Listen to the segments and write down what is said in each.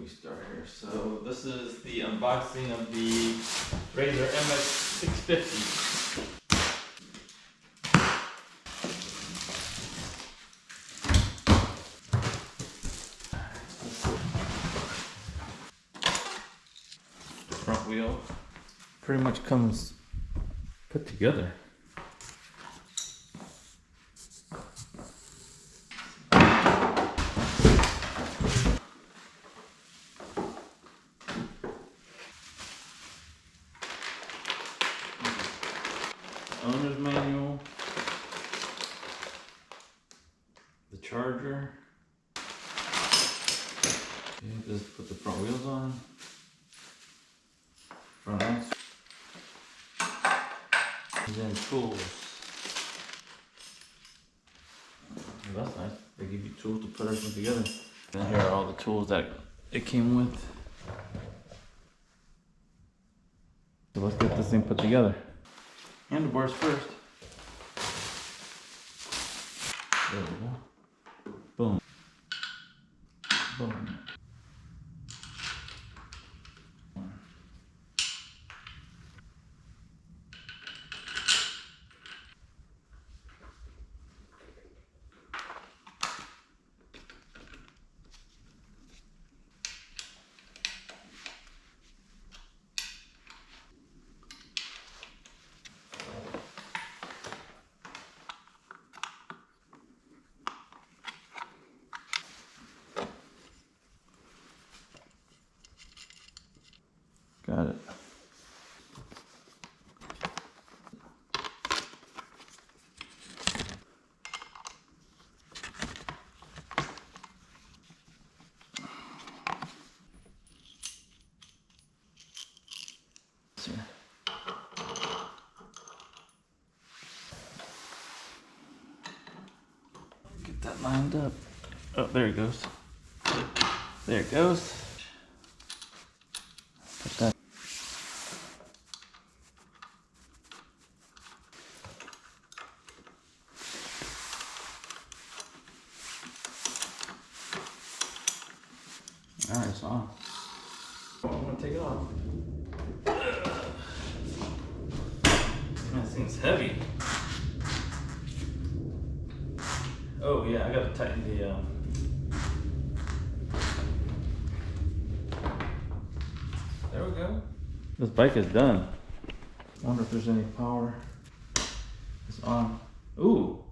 we start here? So this is the unboxing of the Razor MX650. The front wheel pretty much comes put together. Owner's manual, the charger. Okay, just put the front wheels on, front axle, and then tools. Well, that's nice. They give you tools to put everything together. And here are all the tools that it came with. So let's get this thing put together. Handlebars first. There we go. Boom. Boom. Got it. Get that lined up. Oh, there it goes. There it goes. Put that. Alright, it's on. I'm gonna take it off. That thing's heavy. Oh yeah, I gotta tighten the there we go. This bike is done. I wonder if there's any power. It's on. Ooh.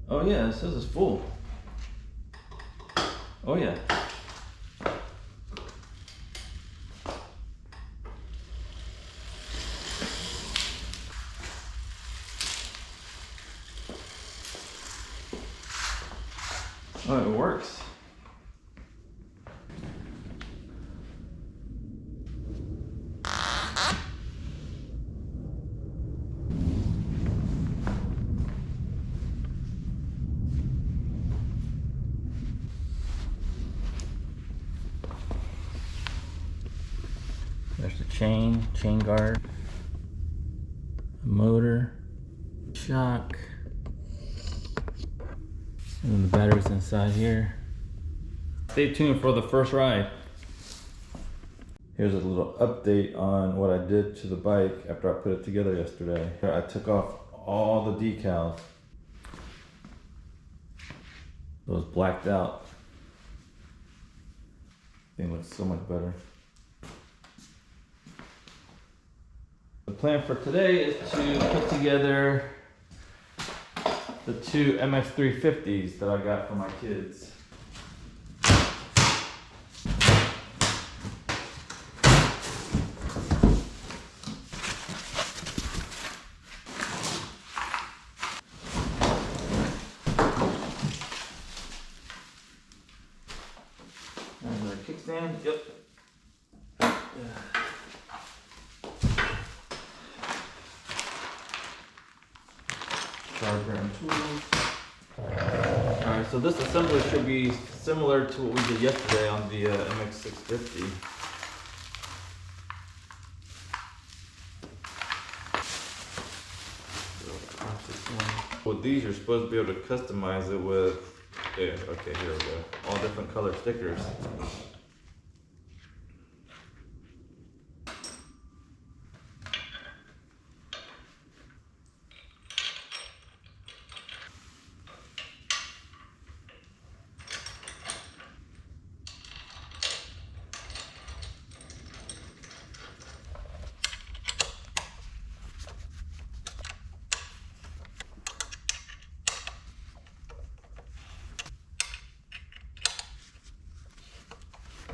Oh yeah, it says it's full. Oh yeah. Oh, it works. There's the chain guard, motor, shock. And then the battery's inside here. Stay tuned for the first ride. Here's a little update on what I did to the bike after I put it together yesterday. I took off all the decals. It was blacked out. Thing looks so much better. The plan for today is to put together the two MX350s that I got for my kids. There's our kickstand. Yep. Charger and tools. Alright, so this assembly should be similar to what we did yesterday on the MX650. With these, you're supposed to be able to customize it with, yeah, okay, here we go. All different color stickers.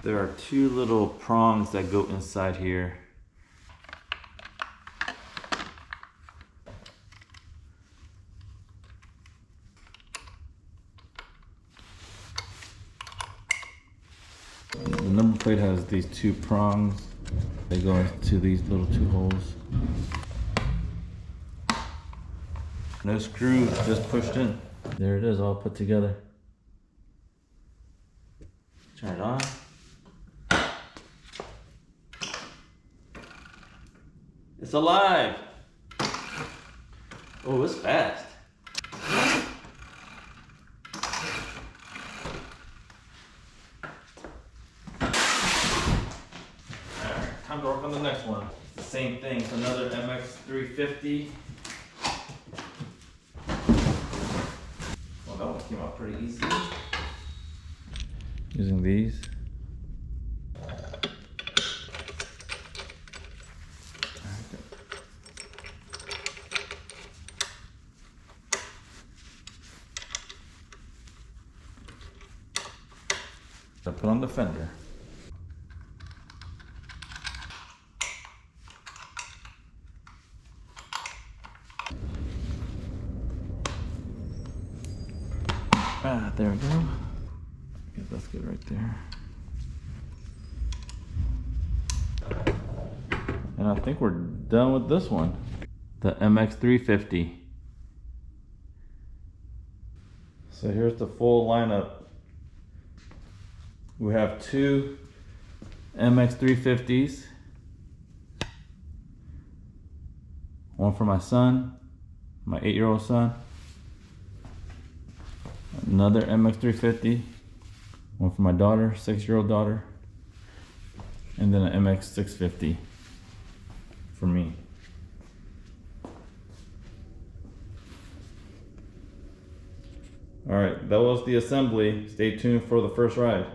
There are two little prongs that go inside here. The number plate has these two prongs. They go into these little two holes. No screws, just pushed in. There it is, all put together. Turn it on. It's alive. Oh, it's fast. Alright, time to work on the next one. It's the same thing, it's another MX350. Well, that one came out pretty easy. Using these. I put on the fender. Ah, there we go. Okay, that's good right there. And I think we're done with this one. The MX350. So here's the full lineup. We have two MX350s. One for my son, my 8-year-old son. Another MX350. One for my daughter, 6-year-old daughter. And then an MX650 for me. All right, that was the assembly. Stay tuned for the first ride.